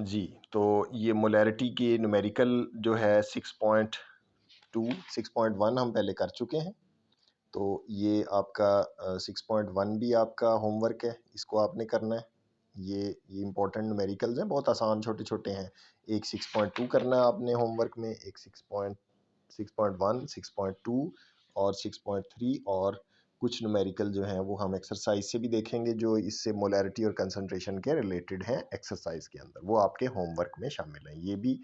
जी, तो ये मोलैरिटी की न्यूमेरिकल जो है 6.2 6.1 हम पहले कर चुके हैं। तो ये आपका 6.1 भी आपका होमवर्क है, इसको आपने करना है। ये इंपॉर्टेंट न्यूमेरिकल्स हैं, बहुत आसान छोटे-छोटे हैं। एक 6.2 करना है आपने होमवर्क में, एक 6.1, 6.2 और 6.3 और कुछ न्यूमेरिकल जो हैं वो हम एक्सरसाइज से भी देखेंगे जो इससे मोलैरिटी और कंसंट्रेशन के रिलेटेड हैं एक्सरसाइज के अंदर, वो आपके होमवर्क में शामिल हैं। ये भी,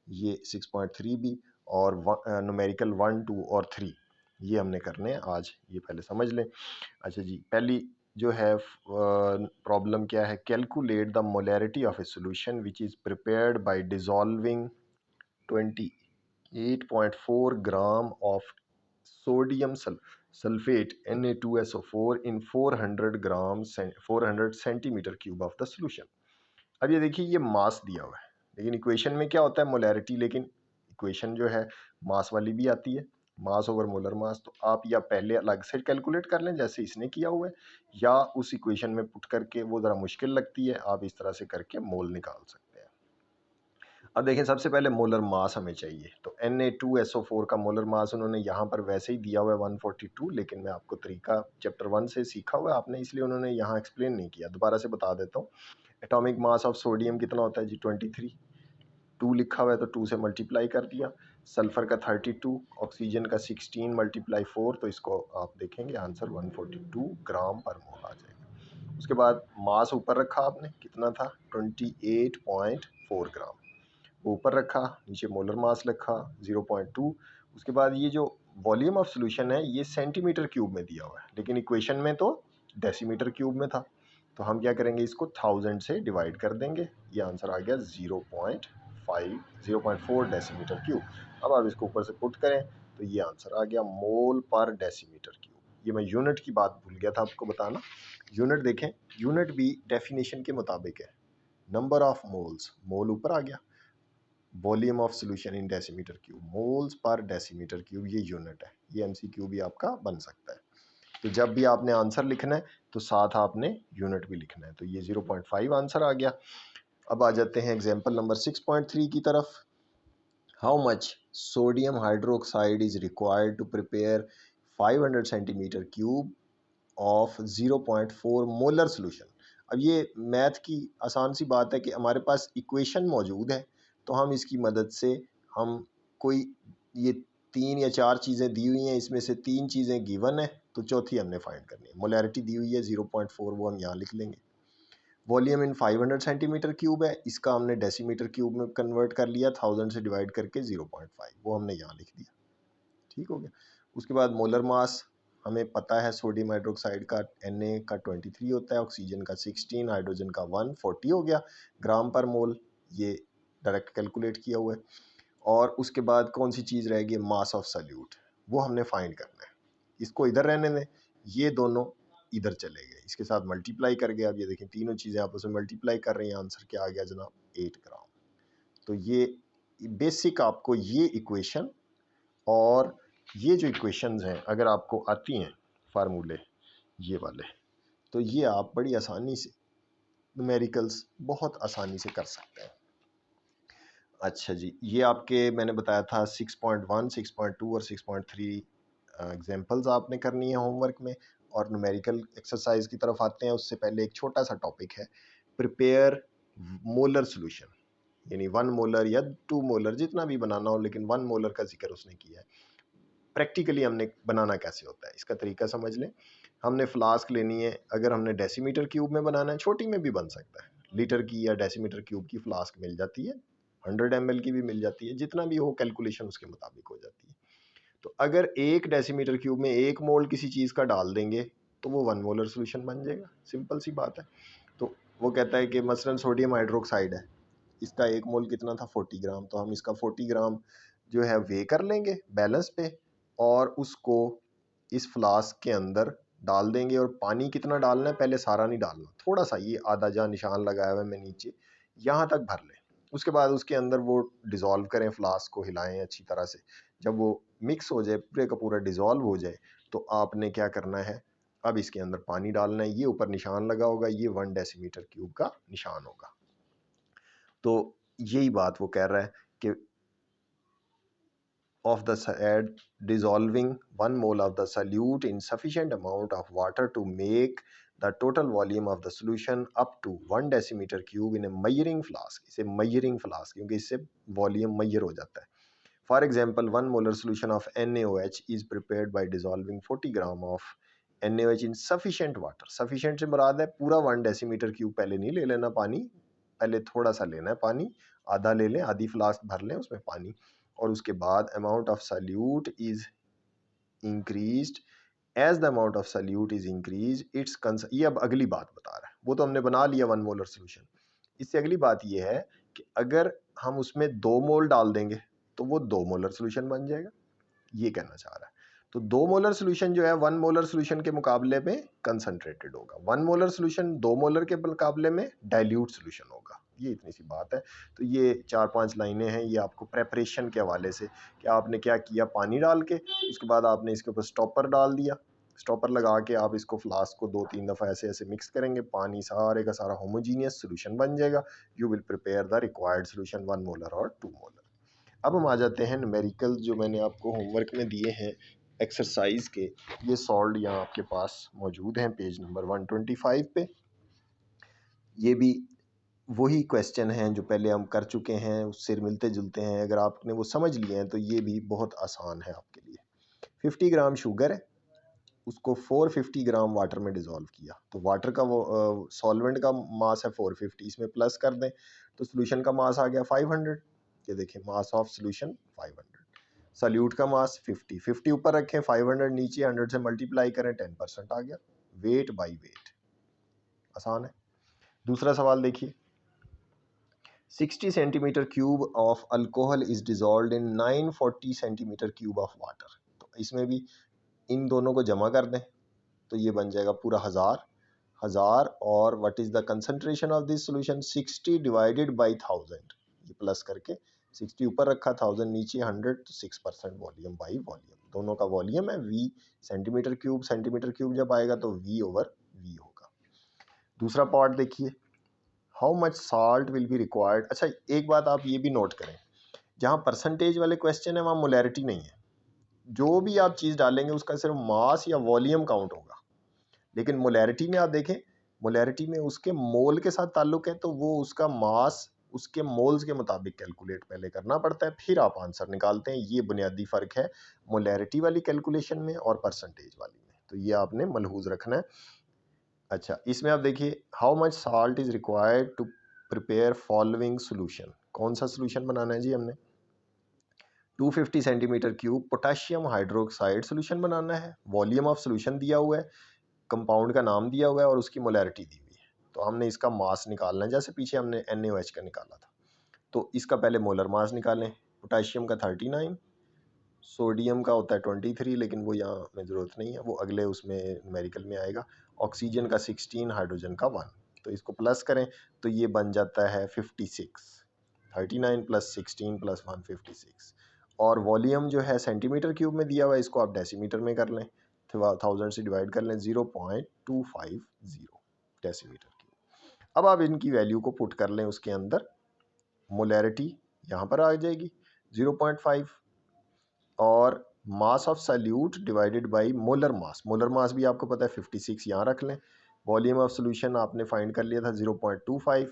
ये 6.3 भी और न्यूमेरिकल 1, 2 और 3 ये हमने करने हैं आज, ये पहले समझ लें। अच्छा जी, पहली जो है प्रॉब्लम क्या है, calculate the molarity of A solution which is prepared by dissolving 28.4 gram of sodium sulphate Na2SO4 in 400 centimetre cube of the solution. अब ये देखिए, ये मास दिया हुआ है, लेकिन इक्वेशन में क्या होता है मोलैरिटी, लेकिन इक्वेशन जो है मास वाली भी आती है, मास ओवर मोलर मास। तो आप या पहले अलग से कैलकुलेट कर लें जैसे इसने किया हुआ है, या उस इक्वेशन में पुट करके, वो ज़रा मुश्किल लगती है, आप इस तरह से करके मोल निकाल सकते हैं। अब देखें, सबसे पहले मोलर मास हमें चाहिए, तो Na2SO4 का मोलर मास उन्होंने यहाँ पर वैसे ही दिया हुआ है 142, लेकिन मैं आपको तरीका चैप्टर 1 से सीखा हुआ है आपने, इसलिए उन्होंने यहाँ एक्सप्लेन नहीं किया, दोबारा से बता देता हूँ। एटॉमिक मास ऑफ सोडियम कितना होता है जी, 23। 2 लिखा हुआ है तो 2 से मल्टीप्लाई कर दिया। सल्फर का 32, ऑक्सीजन का 16 × 4, तो इसको आप देखेंगे आंसर 142 ग्राम पर मोल आ जाएगा। उसके बाद मास ऊपर रखा आपने, कितना था 28.4 ग्राम, वो ऊपर रखा, नीचे मोलर मास लिखा 0.2। उसके बाद ये जो वॉल्यूम ऑफ सॉल्यूशन है ये सेंटीमीटर क्यूब में दिया हुआ है, लेकिन इक्वेशन में तो डेसीमीटर क्यूब में था, तो हम क्या करेंगे, इसको 1000 से डिवाइड कर देंगे, ये आंसर आ गया 0.4 डेसीमीटर क्यूब। अब आप इसको ऊपर से पुट करें तो ये आंसर आ गया मोल पर डेसीमीटर क्यूब। ये मैं यूनिट की बात भूल गया था आपको बताना, यूनिट देखें, यूनिट भी डेफिनेशन के मुताबिक है, नंबर ऑफ मोल्स, मोल ऊपर आ गया, volume of solution in decimetre cube, moles per decimetre cube, ये यूनिट है। ये एमसीक्यू भी आपका बन सकता है, तो जब भी आपने आंसर लिखना है तो साथ आपने यूनिट भी लिखना है। तो ये 0.5 आंसर आ गया। अब आ जाते हैं एग्जांपल नंबर 6.3 की तरफ। How much sodium hydroxide is required to prepare 500 centimetre cube of 0.4 molar solution. अब ये मैथ की आसान सी बात है कि हमारे पास इक्वेशन मौजूद है, तो हम इसकी मदद से हम कोई, ये 3 या 4 चीज़ें दी हुई हैं, इसमें से 3 चीज़ें गिवन है तो चौथी हमने फाइंड करनी है। मोलैरिटी दी हुई है 0.4, वो हम यहाँ लिख लेंगे। वॉल्यूम इन 500 सेंटीमीटर क्यूब है, इसका हमने डेसीमीटर क्यूब में कन्वर्ट कर लिया, 1000 से डिवाइड करके 0.5, वो हमने यहाँ लिख दिया, ठीक हो गया। उसके बाद मोलर मास हमें पता है, सोडियम हाइड्रोक्साइड का Na का 23 होता है, ऑक्सीजन का 16, हाइड्रोजन का 140 हो गया ग्राम पर मोल, ये डायरेक्ट कैलकुलेट किया हुआ है। और उसके बाद कौन सी चीज़ रहेगी, मास ऑफ सॉल्यूट, वो हमने फाइंड करना है। इसको इधर रहने दें, ये दोनों इधर चले गए, इसके साथ मल्टीप्लाई कर गया। अब ये देखें, तीनों चीज़ें आपस में मल्टीप्लाई कर रही हैं, आंसर क्या आ गया जनाब, 8 ग्राम। तो ये बेसिक आपको ये इक्वेशन और ये जो इक्वेशंस हैं अगर आपको आती हैं फार्मूले ये वाले, तो ये आप बड़ी आसानी से न्यूमेरिकल्स बहुत आसानी से कर सकते हैं। अच्छा जी, ये आपके मैंने बताया था 6.1, 6.2 और 6.3 एग्जांपल्स आपने करनी है होमवर्क में। और न्यूमेरिकल एक्सरसाइज की तरफ आते हैं, उससे पहले एक छोटा सा टॉपिक है, प्रिपेयर मोलर सॉल्यूशन, यानी 1 मोलर या 2 मोलर जितना भी बनाना हो, लेकिन 1 मोलर का जिक्र उसने किया है। प्रैक्टिकली हमने बनाना कैसे होता है इसका तरीका समझ लें। हमने फ्लास्क लेनी है, अगर हमने डेसीमीटर क्यूब में बनाना है, छोटी में भी बन सकता है, लीटर की या डेसीमीटर क्यूब की फ्लास्क मिल जाती है, 100 ml की भी मिल जाती है, जितना भी हो कैलकुलेशन उसके मुताबिक हो जाती है। तो अगर 1 डेसीमीटर क्यूब में 1 मोल किसी चीज़ का डाल देंगे तो वो 1 मोलर सोल्यूशन बन जाएगा, सिंपल सी बात है। तो वो कहता है कि मसलन सोडियम हाइड्रोक्साइड है, इसका 1 मोल कितना था 40 ग्राम, तो हम इसका 40 ग्राम जो है वे कर लेंगे बैलेंस पे, और उसको इस फ्लास्क के अंदर डाल देंगे। और पानी कितना डालना है, पहले सारा नहीं डालना, थोड़ा सा, ये आधा जहाँ निशान लगाया हुआ है मैं नीचे, यहाँ तक भर लें। उसके बाद उसके अंदर वो डिज़ोल्व करें, फ्लास्क को हिलाएं अच्छी तरह से, जब वो मिक्स हो जाए, पूरे का पूरा डिज़ोल्व हो जाए, तो आपने क्या करना है, अब इसके अंदर पानी डालना है, ये ऊपर निशान लगा होगा, ये 1 डेसीमीटर क्यूब का निशान होगा। तो यही बात वो कह रहा है कि of the add dissolving 1 mole of the solute in sufficient amount of water to make the total volume of the solution up to 1 decimeter cube in a measuring flask. इसे measuring flask क्योंकि इससे volume measure हो जाता है. For example, 1 molar solution of NaOH is prepared by dissolving 40 gram of NaOH in sufficient water. Sufficient से मुराद है पूरा 1 decimeter cube पहले नहीं ले लेना पानी, पहले थोड़ा सा लेना है पानी, आधा ले लें, आधी फ्लास्क भर लें उसमें पानी, और उसके बाद amount of solute is increased as the amount of solute is increase it's ये अब अगली बात बता रहा है, वो तो हमने बना लिया 1 मोलर सोल्यूशन. इससे अगली बात ये है कि अगर हम उसमें 2 मोल डाल देंगे तो वो 2 मोलर सोल्यूशन बन जाएगा, ये कहना चाह रहा है. तो 2 मोलर सोल्यूशन जो है 1 मोलर सोल्यूशन के मुकाबले में कंसंट्रेटेड होगा, 1 मोलर सोल्यूशन 2 मोलर के मुकाबले में डाइल्यूट सोल्यूशन होगा. ये इतनी सी बात है. तो ये 4-5 लाइनें हैं, ये आपको प्रेपरेशन के हवाले से कि आपने क्या किया, पानी डाल के उसके बाद आपने इसके ऊपर स्टॉपर डाल दिया, स्टॉपर लगा के आप इसको फ्लास्क को 2-3 दफ़ा ऐसे ऐसे मिक्स करेंगे, पानी सारे का सारा होमोजीनियस सोल्यूशन बन जाएगा. You will prepare the required solution 1 molar और 2 मोलर. अब हम आ जाते हैं न्यूमेरिकल जो मैंने आपको होमवर्क में दिए हैं एक्सरसाइज के. ये सॉल्व यहाँ आपके पास मौजूद हैं पेज नंबर 125 पे. ये भी वही क्वेश्चन हैं जो पहले हम कर चुके हैं, उससे मिलते जुलते हैं. अगर आपने वो समझ लिए हैं तो ये भी बहुत आसान है आपके लिए. 50 ग्राम शुगर है, उसको 450 ग्राम वाटर में डिज़ोल्व किया, तो वाटर का वो सॉल्वेंट का मास है 450, इसमें प्लस कर दें तो सोल्यूशन का मास आ गया 500. ये देखें मास ऑफ सोल्यूशन 500, सल्यूट का मास 50 ऊपर रखें, 500 नीचे, 100 से मल्टीप्लाई करें, 10% आ गया. वेट बाई वेट, आसान है. दूसरा सवाल देखिए, 60 centimetre cube of alcohol is dissolved in 940 centimetre cube of water. तो इसमें भी इन दोनों को जमा कर दें तो ये बन जाएगा पूरा 1000. और what is the concentration of this solution, 60 divided by 1000. ये प्लस करके 60 ऊपर रखा, 1000 नीचे, 100, तो 6% वॉल्यूम बाई वॉल्यूम. दोनों का वॉल्यूम है V सेंटीमीटर क्यूब जब आएगा तो V ओवर V होगा. दूसरा पार्ट देखिए, how much salt will be required. अच्छा एक बात आप ये भी नोट करें, जहाँ परसेंटेज वाले क्वेश्चन है वहाँ मोलैरिटी नहीं है. जो भी आप चीज़ डालेंगे उसका सिर्फ मास या वॉल्यूम काउंट होगा, लेकिन मोलैरिटी में आप देखें, मोलैरिटी में उसके मोल के साथ ताल्लुक है, तो वो उसका मास उसके मोल्स के मुताबिक कैलकुलेट पहले करना पड़ता है, फिर आप आंसर निकालते हैं. ये बुनियादी फ़र्क है मोलैरिटी वाली कैलकुलेशन में और परसेंटेज वाली में, तो ये आपने मलहूज़ रखना है. अच्छा इसमें आप देखिए, how much salt is required to prepare following solution. कौन सा सोल्यूशन बनाना है जी हमने, 250 centimetre cube potassium hydroxide solution बनाना है. वॉल्यूम ऑफ सोल्यूशन दिया हुआ है, कंपाउंड का नाम दिया हुआ है और उसकी मोलैरिटी दी हुई है. तो हमने इसका मास निकालना है, जैसे पीछे हमने NaOH का निकाला था. तो इसका पहले मोलर मास निकालें. पोटेशियम का 39, सोडियम का होता है 23, लेकिन वो यहाँ में ज़रूरत नहीं है, वो अगले उसमें न्यूमेरिकल में आएगा. ऑक्सीजन का 16, हाइड्रोजन का 1. तो इसको प्लस करें तो ये बन जाता है 56. 39 प्लस 16 प्लस 1 56. और वॉल्यूम जो है सेंटीमीटर क्यूब में दिया हुआ है, इसको आप डेसीमीटर में कर लें, 1000 से डिवाइड कर लें, 0.250 डेसीमीटर क्यूब. अब आप इनकी वैल्यू को पुट कर लें उसके अंदर. मोलैरिटी यहाँ पर आ जाएगी 0.5 और mass of solute divided by molar mass भी आपको पता है 56, यहाँ रख लें. वॉल्यूम ऑफ सोल्यूशन आपने फाइंड कर लिया था 0.25.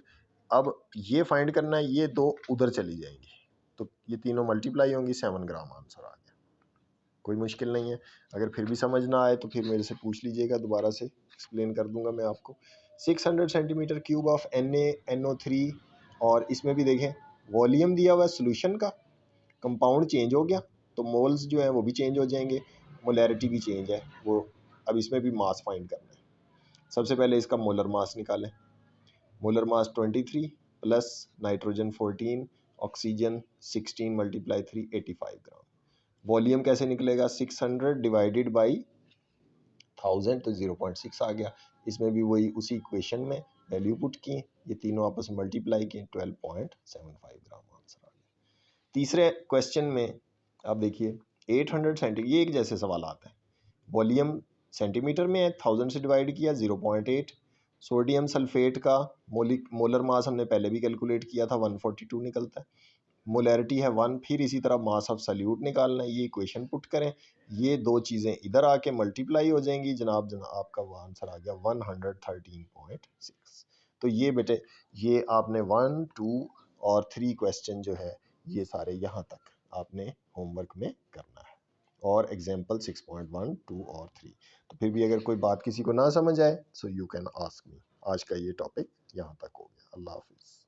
अब ये फाइंड करना है, ये दो उधर चली जाएंगी तो ये तीनों मल्टीप्लाई होंगी, 7 ग्राम आंसर आ गया. कोई मुश्किल नहीं है. अगर फिर भी समझ ना आए तो फिर मेरे से पूछ लीजिएगा, दोबारा से एक्सप्लेन कर दूंगा मैं आपको. 600 सेंटीमीटर क्यूब ऑफ NaNO3, और इसमें भी देखें वॉल्यूम दिया हुआ है सोल्यूशन का, कंपाउंड चेंज हो गया तो मोल्स जो है वो भी चेंज हो जाएंगे, मोलैरिटी भी चेंज है वो. अब इसमें भी मास फाइंड करना है. सबसे पहले इसका मोलर मास निकालें. Molar mass 23 plus nitrogen 14, oxygen 16 multiply 3, 85 ग्राम. वॉल्यूम कैसे निकलेगा, 600 डिवाइडेड बाई 1000, तो 0.6 आ गया. इसमें भी वही उसी इक्वेशन में वैल्यू पुट की, ये तीनों आपस में मल्टीप्लाई किए, 12.75 ग्राम आंसर आ गया. तीसरे क्वेश्चन में आप देखिए 800 सेंटीमीटर, ये एक जैसे सवाल आता है. वॉल्यूम सेंटीमीटर में है, 1000 से डिवाइड किया 0.8, सोडियम सल्फेट का मोलर मास हमने पहले भी कैलकुलेट किया था, 142 निकलता है। मोलैरिटी है 1, फिर इसी तरह मास ऑफ सल्यूट निकालना है, ये इक्वेशन पुट करें, ये दो चीज़ें इधर आके मल्टीप्लाई हो जाएंगी, जनाब आपका वो आंसर आ गया 113.6। तो ये बेटे ये आपने 1, 2 और 3 क्वेश्चन जो है ये सारे यहाँ तक आपने होमवर्क में करना है, और एग्जाम्पल 6.1, 2 और 3। तो फिर भी अगर कोई बात किसी को ना समझ आए, so you can ask me. आज का ये टॉपिक यहाँ तक हो गया। अल्लाह हाफिज़।